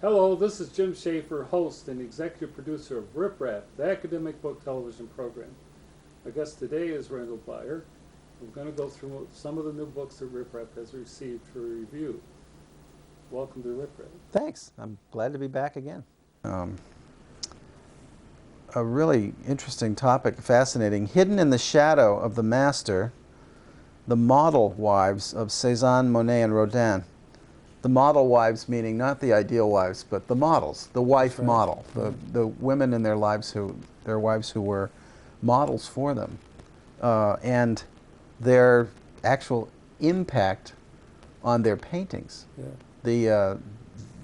Hello, this is Jim Schaefer, host and executive producer of Rip Rap, the academic book television program. My guest today is Randall Baier. I'm going to go through some of the new books that Rip Rap has received for review. Welcome to Rip Rap. Thanks. I'm glad to be back again. A really interesting topic, fascinating. Hidden in the shadow of the master, the model wives of Cézanne, Monet, and Rodin. The model wives meaning not the ideal wives, but the models, the wife model, the women in their lives their wives who were models for them, and their actual impact on their paintings. Yeah.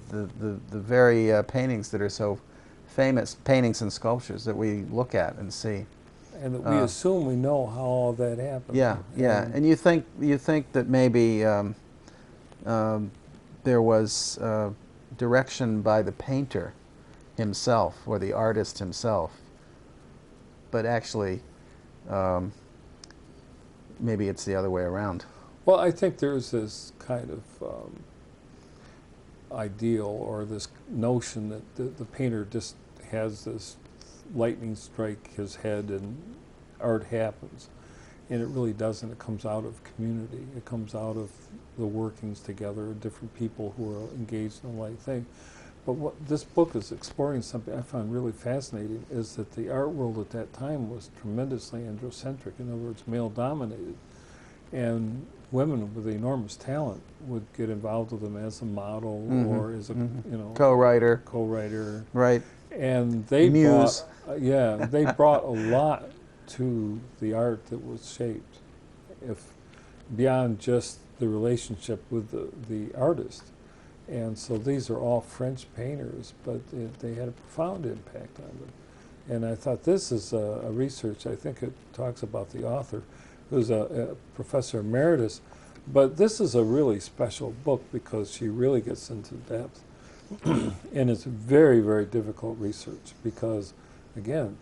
The very paintings that are so famous, paintings and sculptures that we look at and see. And that we assume we know how all that happened. Yeah, yeah. And you think that maybe there was direction by the painter himself or the artist himself, but actually maybe it's the other way around. Well, I think there's this kind of ideal or this notion that the painter just has this lightning strike his head and art happens. And it really doesn't. It comes out of community. It comes out of the workings together of different people who are engaged in the right thing. But what this book is exploring, something I found really fascinating, is that the art world at that time was tremendously androcentric. In other words, male-dominated. And women with enormous talent would get involved with them as a model or as a co-writer. Right. And they Muse. they brought a lot to the art that was shaped, if beyond just the relationship with the artist. And so these are all French painters, but they had a profound impact on them. And I thought this is a research, I think it talks about the author, who's a professor emeritus, but this is a really special book because she really gets into depth. And it's very, very difficult research because, again,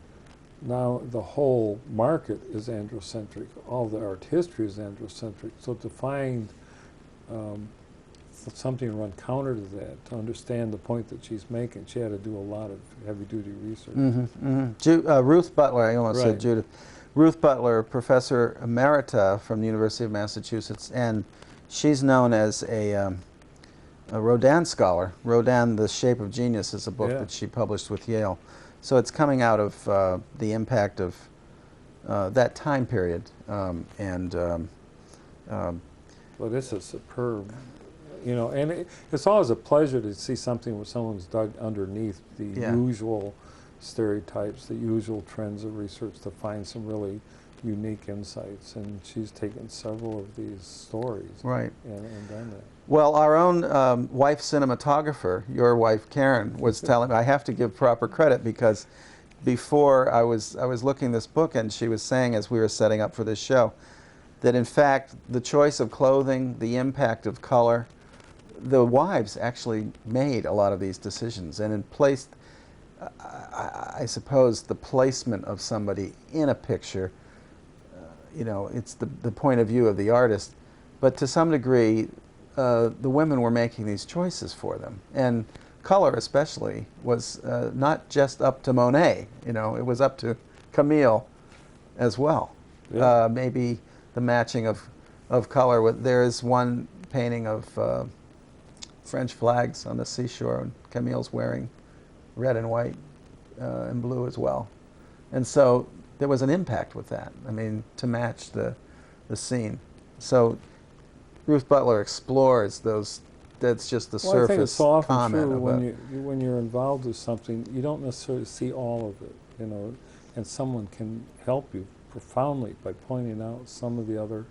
now the whole market is androcentric. All the art history is androcentric. So to find something to run counter to that, to understand the point that she's making, she had to do a lot of heavy-duty research. Ruth Butler, I almost said Judith. Ruth Butler, professor emerita from the University of Massachusetts, and she's known as a Rodin scholar. Rodin, The Shape of Genius is a book that she published with Yale. So it's coming out of the impact of that time period. Well, this is superb. And it's always a pleasure to see something where someone's dug underneath the usual stereotypes, the usual trends of research to find some really unique insights. And she's taken several of these stories and done that. Well, our own wife cinematographer, your wife Karen, was telling me, I have to give proper credit because before I was looking this book and she was saying as we were setting up for this show that in fact the choice of clothing, the impact of color, the wives actually made a lot of these decisions and in place, I suppose the placement of somebody in a picture, it's the point of view of the artist, but to some degree the women were making these choices for them. And color especially was not just up to Monet, it was up to Camille as well. Yeah. Maybe the matching of color. There is one painting of French flags on the seashore, and Camille's wearing red and white and blue as well. And so there was an impact with that, to match the scene. So Ruth Butler explores those. That's just the surface I think it's often comment true when you're involved with something, you don't necessarily see all of it, and someone can help you profoundly by pointing out some of the other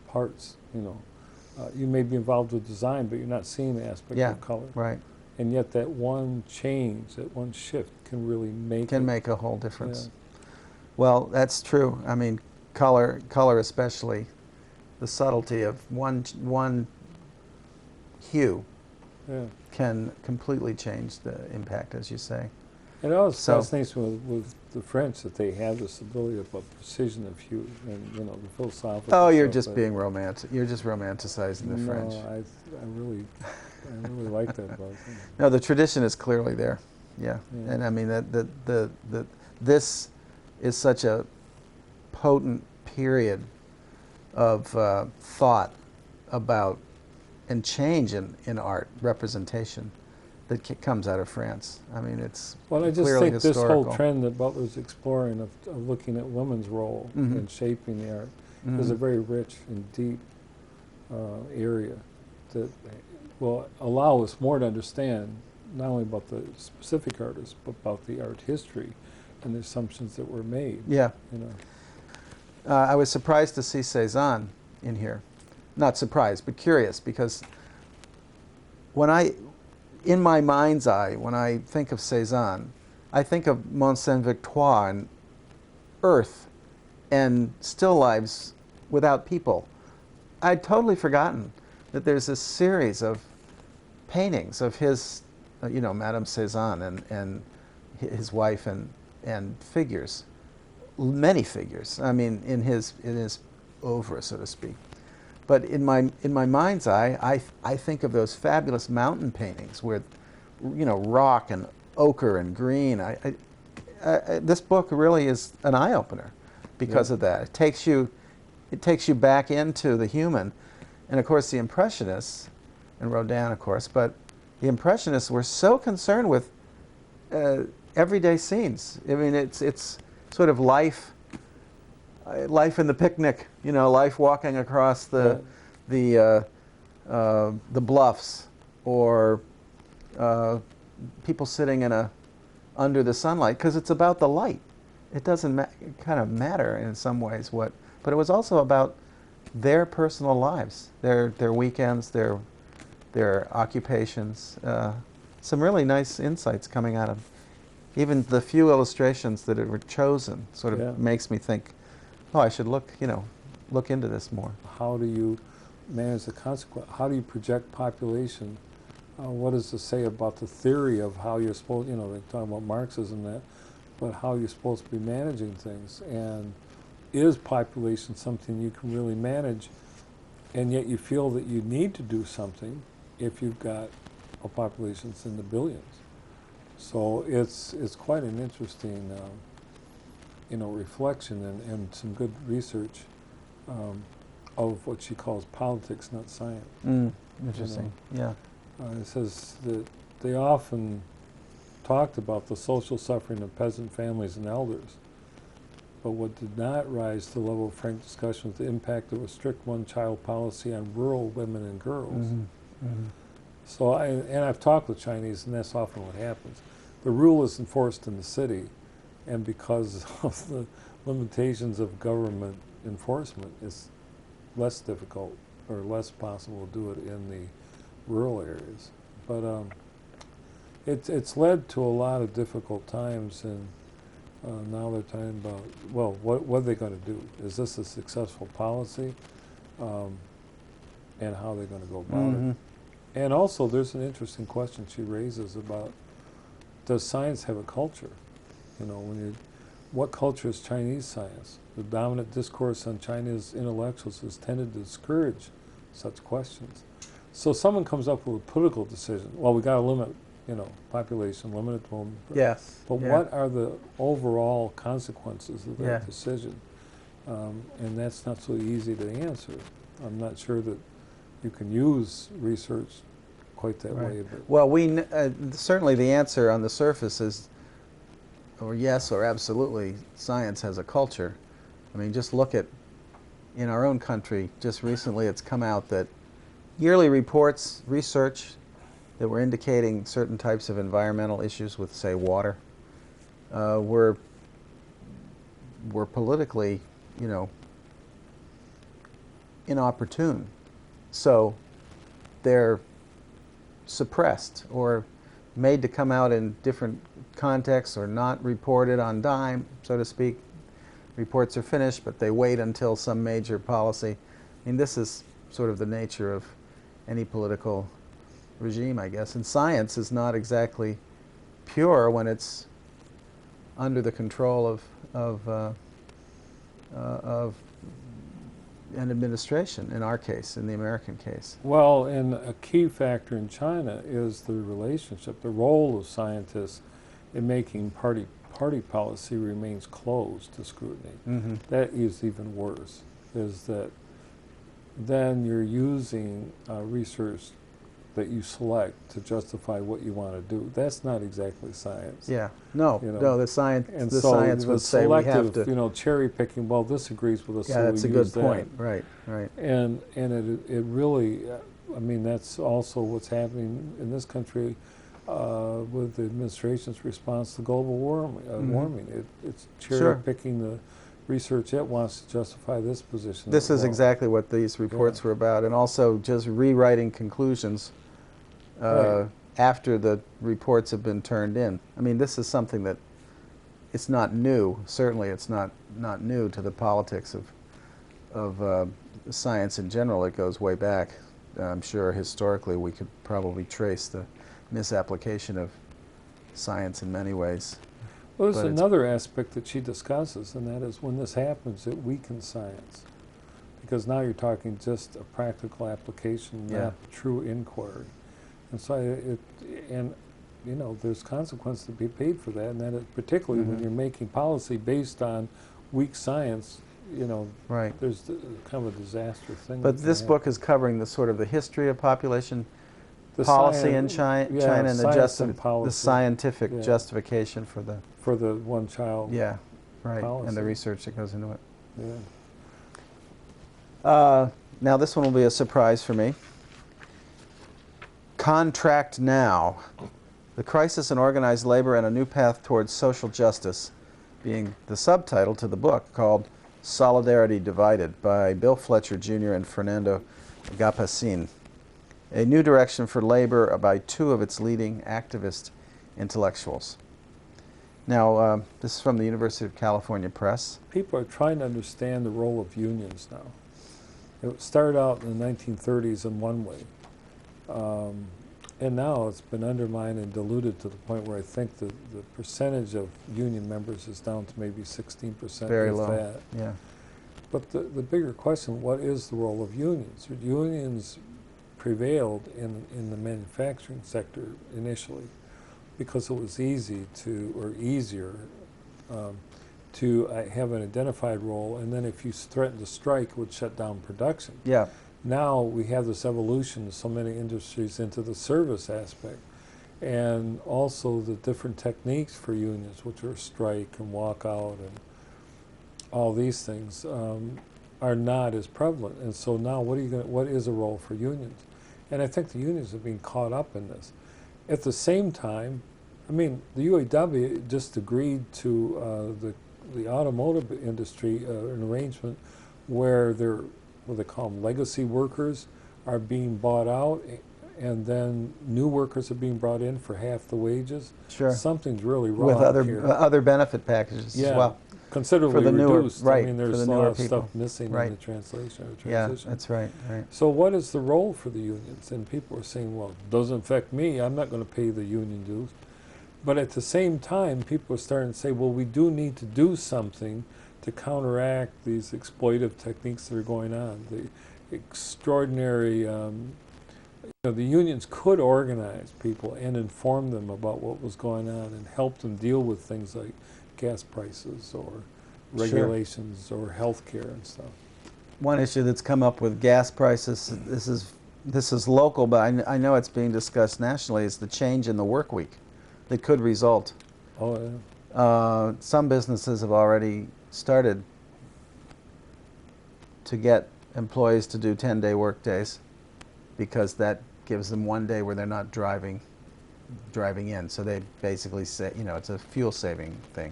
parts. You may be involved with design, but you're not seeing the aspect of color. Right. And yet that one change, that one shift, can really make a whole difference. Yeah. Well, that's true. Color especially. The subtlety of one hue can completely change the impact, as you say. It always So- fascinates me with the French that they have this ability about precision of hue and, you know, the philosophical Oh, you're stuff just that- being romantic. You're just romanticizing the French. No, I really like that about them. No, the tradition is clearly there. Yeah, Yeah. and I mean this is such a potent period of thought about and change in art representation that comes out of France. I mean, it's Well, I just clearly think historical. this whole trend that Butler's exploring of looking at women's role Mhm. in shaping the art Mhm. is a very rich and deep area that will allow us more to understand not only about the specific artists, but about the art history and the assumptions that were made. Yeah. You know. I was surprised to see Cézanne in here. Not surprised, but curious, because in my mind's eye, when I think of Cézanne, I think of Mont Saint-Victoire and earth and still lifes without people. I'd totally forgotten that there's a series of paintings of his, you know, Madame Cézanne and his wife and figures, many figures. I mean, in his oeuvre, so to speak. But in my mind's eye, I think of those fabulous mountain paintings with, you know, rock and ochre and green. This book really is an eye opener because of that. It takes you back into the human, and of course the Impressionists, and Rodin, of course. But the Impressionists were so concerned with everyday scenes. I mean, it's sort of life in the picnic, you know, life walking across the bluffs, or people sitting under the sunlight, because it's about the light. It doesn't kind of matter in some ways but it was also about their personal lives, their weekends, their occupations. Some really nice insights coming out of even the few illustrations that were chosen. Sort of makes me think, oh, I should look into this more. How do you manage the consequence? How do you project population? What does it say about the theory of how you're supposed, you know, they're talking about Marxism, that, but how you're supposed to be managing things? And is population something you can really manage, and yet you feel that you need to do something if you've got a population that's in the billions? So it's quite an interesting you know, reflection and some good research of what she calls politics, not science. Interesting. You know? Yeah. It says that they often talked about the social suffering of peasant families and elders, but what did not rise to the level of frank discussion was the impact of a strict one-child policy on rural women and girls. So I've talked with Chinese, and that's often what happens. The rule is enforced in the city, and because of the limitations of government enforcement, it's less difficult or less possible to do it in the rural areas. But it's led to a lot of difficult times, and now they're talking about, well, what are they going to do? Is this a successful policy? And how they're going to go about it. And also, there's an interesting question she raises about, does science have a culture? You know, what culture is Chinese science? The dominant discourse on China's intellectuals has tended to discourage such questions. So someone comes up with a political decision. Well, we got to limit, you know, population, limit it to them. Yes. But what are the overall consequences of that decision? And that's not so easy to answer. I'm not sure that you can use research quite that way. But well, certainly the answer on the surface is, or yes, or absolutely, science has a culture. I mean, just look at, in our own country, just recently it's come out that yearly reports, research that were indicating certain types of environmental issues with, say, water, were politically, you know, inopportune. So they're suppressed or made to come out in different contexts or not reported on dime, so to speak. Reports are finished, but they wait until some major policy. I mean, this is sort of the nature of any political regime, I guess. And science is not exactly pure when it's under the control of an administration, in our case, in the American case. Well, and a key factor in China is the relationship, the role of scientists in making party policy remains closed to scrutiny. Mm-hmm. That is even worse, is that then you're using research that you select to justify what you want to do. That's not exactly science. Yeah. No. You know? No. The science. And the so science would say we have to. you know, cherry picking. Well, this agrees with us. Yeah, so that's a we good use point. that. Right. Right. And it really, I mean, that's also what's happening in this country with the administration's response to global warming. It's cherry picking the research it wants to justify this position. This is exactly what these reports were about, and also just rewriting conclusions after the reports have been turned in. I mean, this is something that it's not new. Certainly, it's not new to the politics of science in general. It goes way back. I'm sure historically we could probably trace the misapplication of science in many ways. Well, there's another aspect that she discusses, and that is when this happens, it weakens science. Because now you're talking just a practical application, not true inquiry. And so you know, there's consequence to be paid for that, and that is particularly when you're making policy based on weak science, you know, there's kind of a disaster thing. But this book is covering the sort of the history of population policy in China and the scientific justification for the one child policy. And the research that goes into it. Yeah. Now this one will be a surprise for me. Contract Now: The Crisis in Organized Labor and a New Path Towards Social Justice, being the subtitle to the book, called Solidarity Divided, by Bill Fletcher Jr. and Fernando Gapacin. A new direction for labor by two of its leading activist intellectuals. Now, this is from the University of California Press. People are trying to understand the role of unions now. It started out in the 1930s in one way, and now it's been undermined and diluted to the point where I think the percentage of union members is down to maybe 16%. Very low. Yeah. But the bigger question, what is the role of unions? Unions prevailed in the manufacturing sector initially because it was easier to have an identified role, and then if you threatened to strike, it would shut down production. Yeah. Now we have this evolution of so many industries into the service aspect, and also the different techniques for unions, which are strike and walkout and all these things, are not as prevalent. And so now what is a role for unions? And I think the unions are being caught up in this. At the same time, I mean, the UAW just agreed to the automotive industry, an arrangement where what they call them, legacy workers are being bought out, and then new workers are being brought in for half the wages. Sure. Something's really wrong with other here. benefit packages as well. Considerably for the newer, reduced. Right, I mean, there's for the a lot newer of people. stuff missing in the translation or transition. Yeah, that's right. So what is the role for the unions? And people are saying, well, it doesn't affect me. I'm not going to pay the union dues. But at the same time, people are starting to say, well, we do need to do something to counteract these exploitive techniques that are going on. The extraordinary, the unions could organize people and inform them about what was going on and help them deal with things like gas prices or regulations or health care and stuff. One issue that's come up with gas prices, this is local, but I know it's being discussed nationally, is the change in the work week that could result. Oh, yeah. Some businesses have already started to get employees to do 10-day work days because that gives them one day where they're not driving in. So they basically say, it's a fuel saving thing.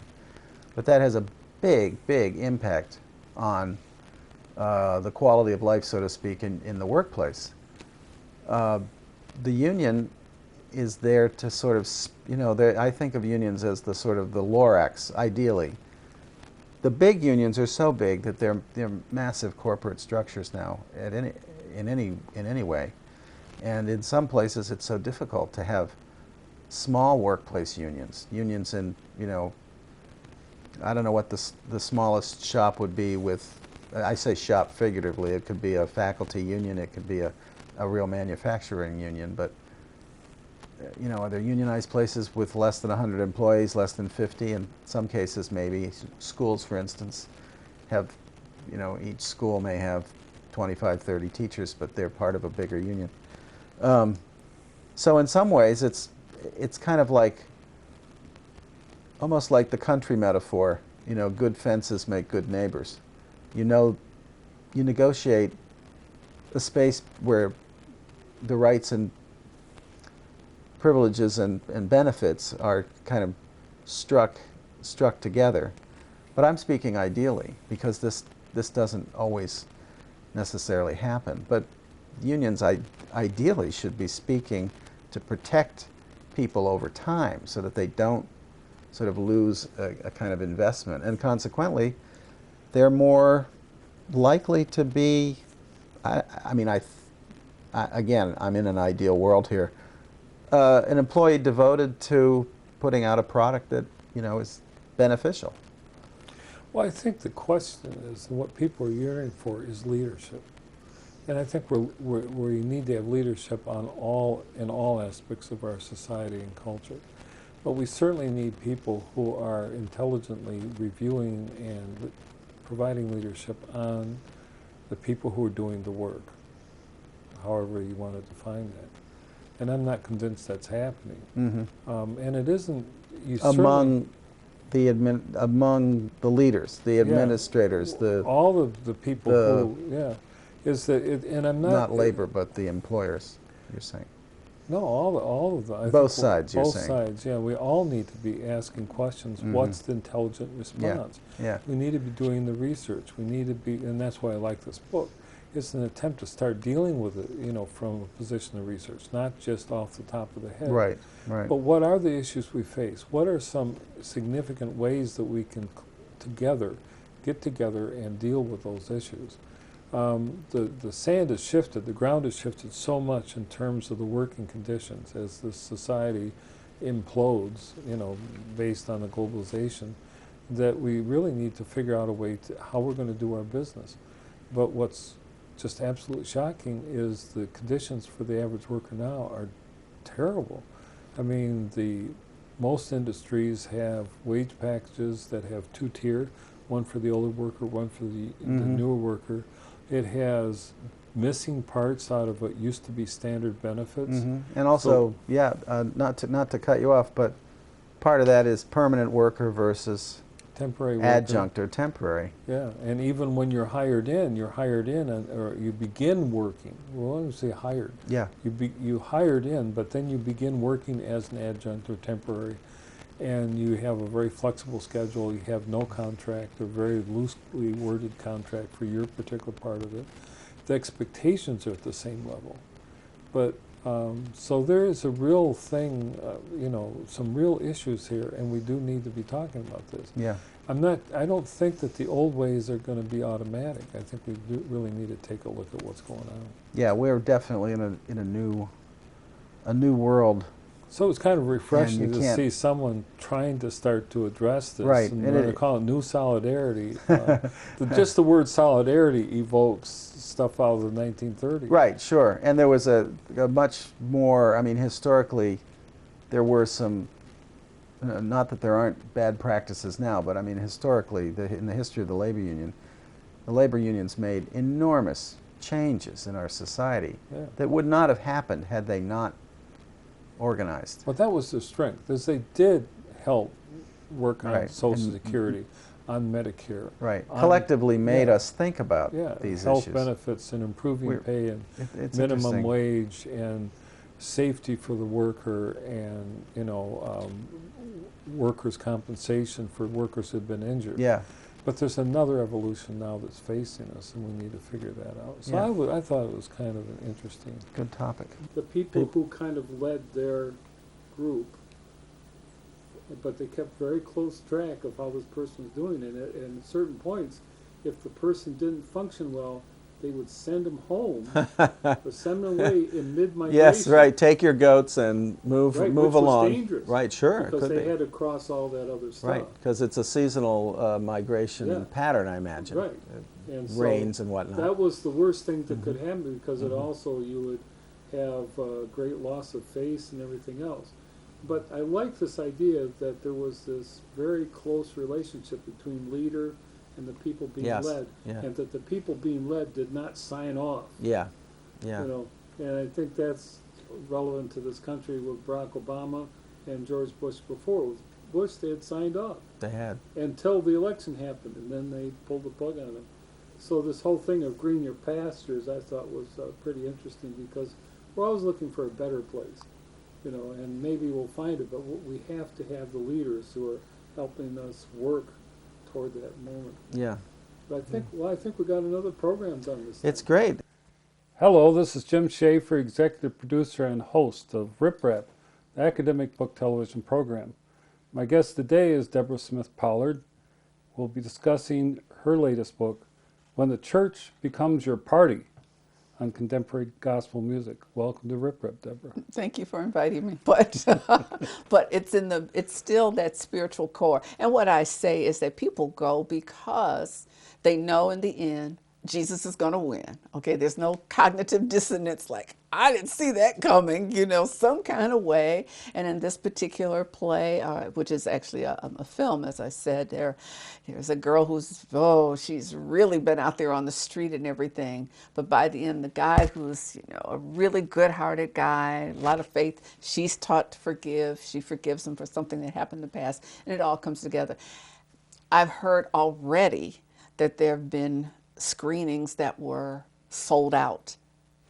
But that has a big impact on the quality of life, so to speak, in the workplace. The union is there to sort of, I think of unions as the sort of the Lorax, ideally. The big unions are so big that they're massive corporate structures now in any way. And in some places it's so difficult to have small workplace unions in, I don't know what the smallest shop would be with, I say shop figuratively, it could be a faculty union, it could be a real manufacturing union, but are there unionized places with less than 100 employees, less than 50? In some cases, maybe. Schools, for instance, have, each school may have 25, 30 teachers, but they're part of a bigger union. So in some ways, it's kind of like, almost like the country metaphor, good fences make good neighbors. You negotiate a space where the rights and privileges and benefits are kind of struck together. But I'm speaking ideally, because this doesn't always necessarily happen. But unions ideally should be speaking to protect people over time so that they don't sort of lose a kind of investment. And consequently, they're more likely to be, again, I'm in an ideal world here, an employee devoted to putting out a product that, is beneficial. Well, I think the question is, and what people are yearning for is leadership. And I think we need to have leadership in all aspects of our society and culture. But we certainly need people who are intelligently reviewing and providing leadership on the people who are doing the work, however you want to define that. And I'm not convinced that's happening. Mm-hmm. And it isn't. Among the leaders, the administrators, all of the people who, is that and I'm not labor, but the employers. You're saying. No, all of them. Both sides, you're saying. Both sides, yeah. We all need to be asking questions. Mm-hmm. What's the intelligent response? Yeah. We need to be doing the research. We need to be, and that's why I like this book. It's an attempt to start dealing with it, from a position of research, not just off the top of the head. Right. But what are the issues we face? What are some significant ways that we can get together and deal with those issues? The sand has shifted, the ground has shifted so much in terms of the working conditions as the society implodes, based on the globalization, that we really need to figure out a way to how we're going to do our business. But what's just absolutely shocking is the conditions for the average worker now are terrible. I mean, most industries have wage packages that have two-tier, one for the older worker, one for the newer worker. It has missing parts out of what used to be standard benefits. Mm-hmm. And also, not to cut you off, but part of that is permanent worker versus temporary worker. Adjunct or temporary. Yeah, and even when you're hired in, or you begin working. Well, let me say hired. Yeah. You hired in, but then you begin working as an adjunct or temporary, and you have a very flexible schedule. You have no contract, or very loosely worded contract for your particular part of it. The expectations are at the same level, but so there is a real thing, some real issues here, and we do need to be talking about this. Yeah. I don't think that the old ways are going to be automatic. I think we really need to take a look at what's going on. Yeah, we're definitely in a new world. So it's kind of refreshing to see someone trying to start to address this. Right. And they call it new solidarity. Just the word solidarity evokes stuff out of the 1930s. Right, sure. And there was a much more, historically, there were some, not that there aren't bad practices now, but historically, in the history of the labor unions made enormous changes in our society that would not have happened had they not organized. Well, that was their strength, is they did help work on Social Security, on Medicare. Right. Collectively made us think about these health issues. Benefits and improving pay and it's minimum wage and safety for the worker and, workers' compensation for workers who have been injured. Yeah. But there's another evolution now that's facing us, and we need to figure that out. So I thought it was kind of an interesting... Good topic. The people who kind of led their group, but they kept very close track of how this person was doing it, and at certain points, if the person didn't function well, they would send them home or send them away in mid-migration. Yes, right. Take your goats and move Right, move which was along. dangerous. Right, sure, it Because could they be. had to cross all that other stuff. Right, because it's a seasonal migration Yeah. pattern, I imagine. Right. And so Rains and whatnot. that was the worst thing that could happen, because it also, you would have great loss of face and everything else. But I like this idea that there was this very close relationship between leader and the people being Yes, led, yeah. and that the people being led did not sign off. Yeah, yeah. You know, and I think that's relevant to this country with Barack Obama and George Bush before. With Bush, they had signed off They had. until the election happened, and then they pulled the plug on him. So this whole thing of green your pastures, I thought was pretty interesting, because we're always looking for a better place, you know, and maybe we'll find it, but we have to have the leaders who are helping us work toward that moment. Yeah. But I think we got another program done this time. It's great. Hello, this is Jim Schaefer, executive producer and host of Rip Rap, the academic book television program. My guest today is Deborah Smith Pollard. We'll be discussing her latest book, When the Church Becomes Your Party, on contemporary gospel music. Welcome to Rip Rap, Deborah. Thank you for inviting me, but but it's still that spiritual core. And what I say is that people go because they know in the end Jesus is going to win. Okay, there's no cognitive dissonance like I didn't see that coming, you know, some kind of way. And in this particular play, which is actually a film, as I said, there's a girl who's, she's really been out there on the street and everything. But by the end, the guy who's, you know, a really good-hearted guy, a lot of faith, she's taught to forgive. She forgives him for something that happened in the past, and it all comes together. I've heard already that there have been screenings that were sold out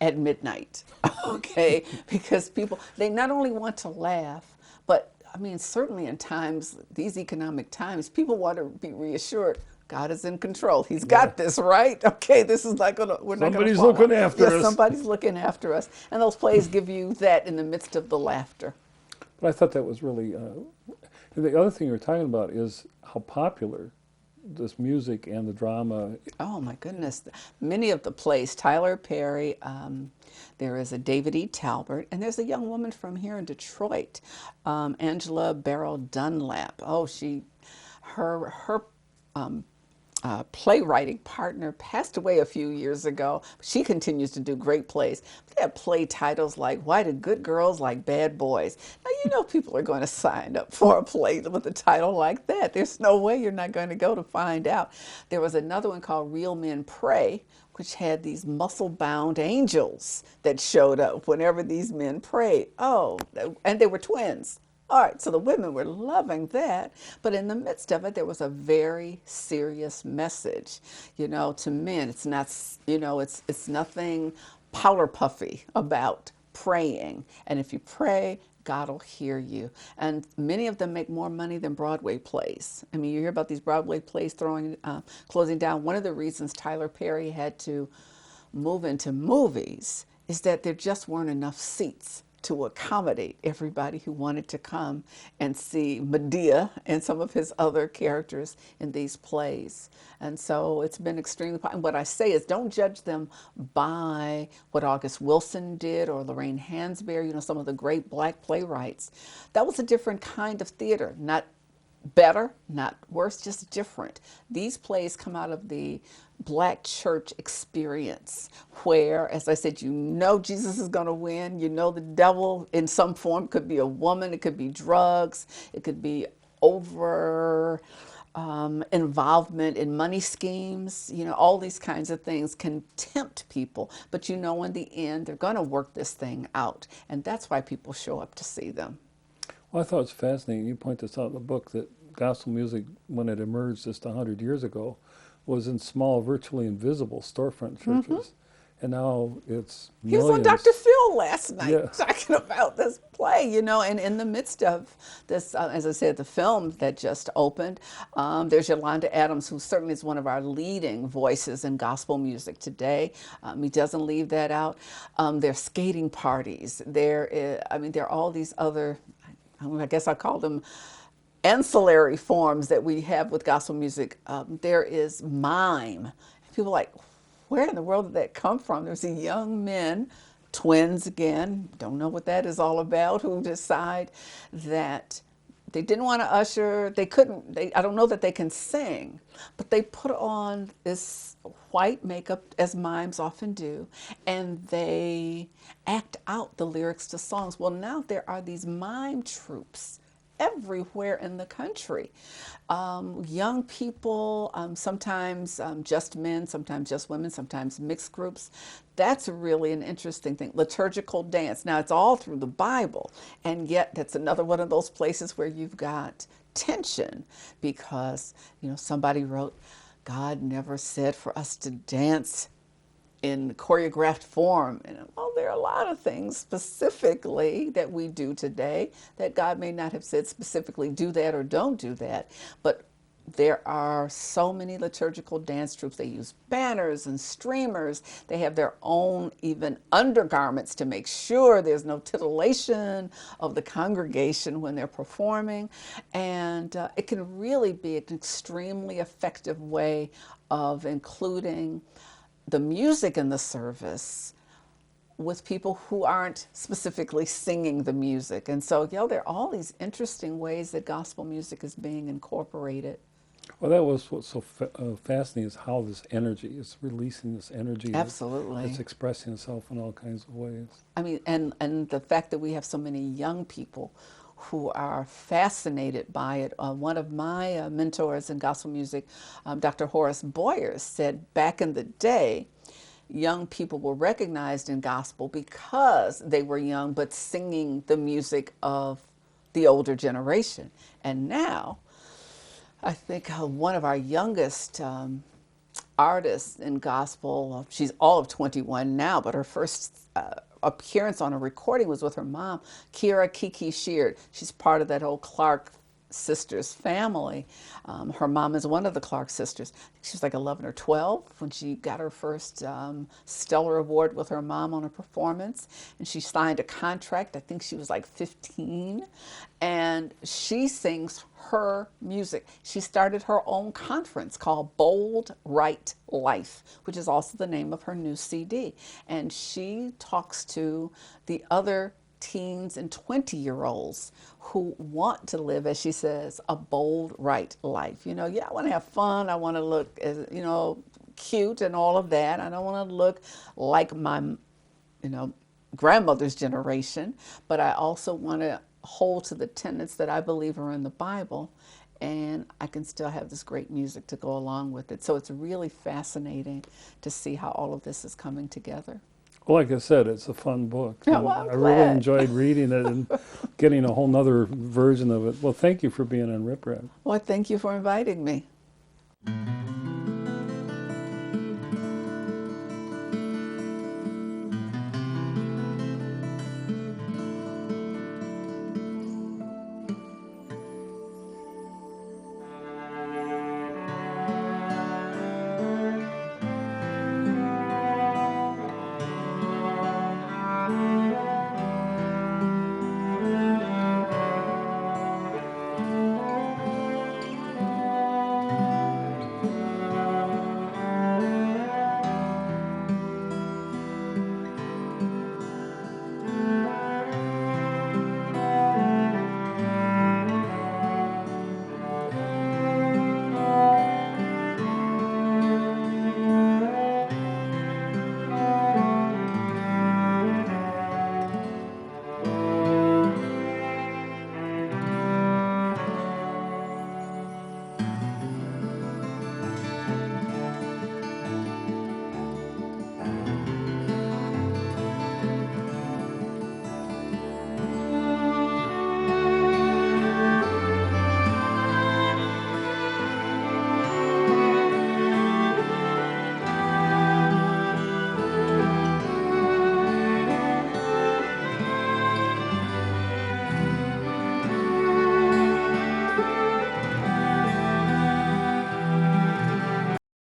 at midnight, okay? Because people, they not only want to laugh, but I mean, certainly in times, these economic times, people want to be reassured God is in control. He's got this, right? Okay, this is not gonna, we're not gonna Somebody's fall looking out. after Yes, us. somebody's looking after us. And those plays give you that in the midst of the laughter. But I thought that was really, the other thing you were talking about is how popular this music and the drama. Oh my goodness. Many of the plays, Tyler Perry, there is a David E. Talbert, and there's a young woman from here in Detroit, Angela Barrow Dunlap. Oh, her playwriting partner passed away a few years ago. She continues to do great plays. They have play titles like Why Do Good Girls Like Bad Boys? Now, you know people are going to sign up for a play with a title like that. There's no way you're not going to go to find out. There was another one called Real Men Pray, which had these muscle-bound angels that showed up whenever these men prayed. Oh, and they were twins. All right, so the women were loving that, but in the midst of it, there was a very serious message, you know, to men. It's not, you know, it's nothing powder puffy about praying. And if you pray, God will hear you. And many of them make more money than Broadway plays. I mean, you hear about these Broadway plays closing down. One of the reasons Tyler Perry had to move into movies is that there just weren't enough seats to accommodate everybody who wanted to come and see Medea and some of his other characters in these plays. And so it's been extremely popular. What I say is don't judge them by what August Wilson did or Lorraine Hansberry, you know, some of the great black playwrights. That was a different kind of theater, not better, not worse, just different. These plays come out of the black church experience where, as I said, you know Jesus is going to win. You know the devil in some form could be a woman, it could be drugs, it could be over involvement in money schemes. You know, all these kinds of things can tempt people, but you know in the end they're going to work this thing out, and that's why people show up to see them. Well, I thought it was fascinating. You point this out in the book that gospel music, when it emerged just 100 years ago, was in small, virtually invisible storefront churches. And now it's millions. He was on Dr. Phil last night Yeah. talking about this play, you know, and in the midst of this, as I said, the film that just opened, there's Yolanda Adams, who certainly is one of our leading voices in gospel music today. He doesn't leave that out. There's skating parties. There are all these other, I guess I call them ancillary forms that we have with gospel music. There is mime. People are like, where in the world did that come from? There's a young men, twins again, don't know what that is all about, who decide that they didn't want to usher, they couldn't, I don't know that they can sing, but they put on this white makeup, as mimes often do, and they act out the lyrics to songs. Well, now there are these mime troupes everywhere in the country. Young people, sometimes just men, sometimes just women, sometimes mixed groups. That's really an interesting thing. Liturgical dance. Now, it's all through the Bible, and yet that's another one of those places where you've got tension because, somebody wrote, God never said for us to dance in choreographed form. And well, there are a lot of things specifically that we do today that God may not have said specifically do that or don't do that. But there are so many liturgical dance troupes. They use banners and streamers. They have their own even undergarments to make sure there's no titillation of the congregation when they're performing. And it can really be an extremely effective way of including the music in the service with people who aren't specifically singing the music. And so, there are all these interesting ways that gospel music is being incorporated. Well, that was what's so fascinating is how this energy is releasing this energy. Absolutely. It's expressing itself in all kinds of ways. I mean, and the fact that we have so many young people who are fascinated by it. One of my mentors in gospel music, Dr. Horace Baier, said back in the day, young people were recognized in gospel because they were young but singing the music of the older generation. And now, I think one of our youngest artists in gospel, she's all of 21 now, but her first appearance on a recording was with her mom, Kira Kiki Sheard. She's part of that whole Clark sisters family. Her mom is one of the Clark sisters. I think she was like 11 or 12 when she got her first Stellar Award with her mom on a performance. And she signed a contract. I think she was like 15. And she sings her music. She started her own conference called Bold Right Life, which is also the name of her new CD. And she talks to the other teens and 20-year-olds who want to live, as she says, a bold, right life. I want to have fun. I want to look, as cute and all of that. I don't want to look like my, grandmother's generation, but I also want to hold to the tenets that I believe are in the Bible, and I can still have this great music to go along with it. So it's really fascinating to see how all of this is coming together. Well, like I said, it's a fun book. Yeah, well, I'm I really glad. enjoyed reading it and getting a whole nother version of it. Well, thank you for being on Rip Rap. Well, thank you for inviting me.